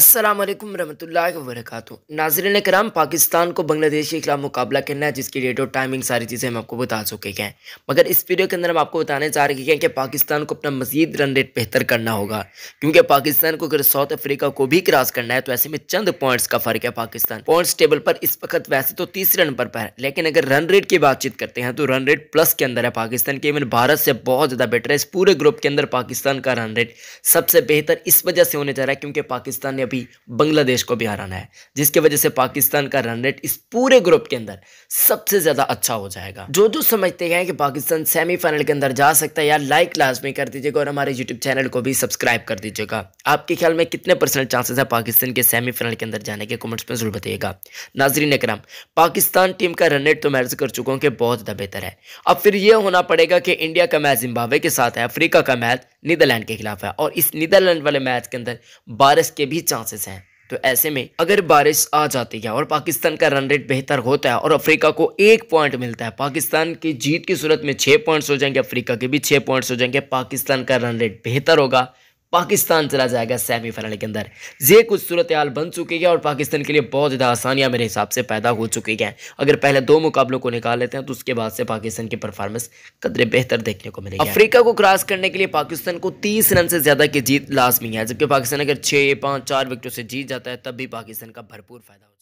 अस्सलामुअलैकुम रहमतुल्लाहि व बरकातुहू। नाज़रीन कराम, पाकिस्तान को बांग्लादेश के खिलाफ मुकाबला करना है, जिसकी डेट और टाइमिंग सारी चीज़ें हम आपको बता चुके हैं। मगर इस वीडियो के अंदर हम आपको बताने चाह रहे हैं कि पाकिस्तान को अपना मजीद रन रेट बेहतर करना होगा, क्योंकि पाकिस्तान को अगर साउथ अफ्रीका को भी क्रॉस करना है तो ऐसे में चंद पॉइंट्स का फर्क है। पाकिस्तान पॉइंट्स टेबल पर इस वक्त वैसे तो तीसरे नंबर पर है, लेकिन अगर रन रेट की बातचीत करते हैं तो रन रेट प्लस के अंदर है पाकिस्तान के। इवन भारत से बहुत ज़्यादा बेटर है। इस पूरे ग्रुप के अंदर पाकिस्तान का रन रेट सबसे बेहतर इस वजह से होने जा रहा है क्योंकि पाकिस्तान ने अभी बांग्लादेश को भी हराना है, जिसकी वजह से पाकिस्तान का रन रेट इस पूरे ग्रुप के अंदर सबसे ज्यादा अच्छा हो जाएगा। जो समझते हैं कि पाकिस्तान सेमीफाइनल के अंदर जा सकता है, यार लाइक लाजमी कर दीजिएगा और हमारे यूट्यूब चैनल को भी सब्सक्राइब कर दीजिएगा। आपके ख्याल में कितने परसेंट चांसेस है पाकिस्तान के सेमीफाइनल के अंदर जाने के? कमेंट्स में जरूर बताइएगा। नाजरीन कराम, पाकिस्तान टीम का रन रेट तो मैं अर्ज कर चुका हूं कि बहुत ज्यादा बेहतर है। अब फिर यह होना पड़ेगा कि इंडिया का मैच जिम्बाब्वे के साथ है, अफ्रीका का मैच नीदरलैंड के खिलाफ है, और इस नीदरलैंड वाले मैच के अंदर बारिश के भी चांसेस हैं। तो ऐसे में अगर बारिश आ जाती है और पाकिस्तान का रन रेट बेहतर होता है और अफ्रीका को 1 पॉइंट मिलता है, पाकिस्तान की जीत की सूरत में 6 पॉइंट्स हो जाएंगे, अफ्रीका के भी 6 पॉइंट्स हो जाएंगे, पाकिस्तान का रन रेट बेहतर होगा, पाकिस्तान चला जाएगा सेमीफाइनल के अंदर। ये कुछ सूरत हाल बन चुकी है और पाकिस्तान के लिए बहुत ज़्यादा आसानियां मेरे हिसाब से पैदा हो चुकी हैं। अगर पहले 2 मुकाबलों को निकाल लेते हैं तो उसके बाद से पाकिस्तान की परफॉर्मेंस कदरे बेहतर देखने को मिलेगी। अफ्रीका को क्रॉस करने के लिए पाकिस्तान को 30 रन से ज़्यादा की जीत लाजमी है, जबकि पाकिस्तान अगर 6, 5, 4 विकेटों से जीत जाता है तब भी पाकिस्तान का भरपूर फायदा हो जाए।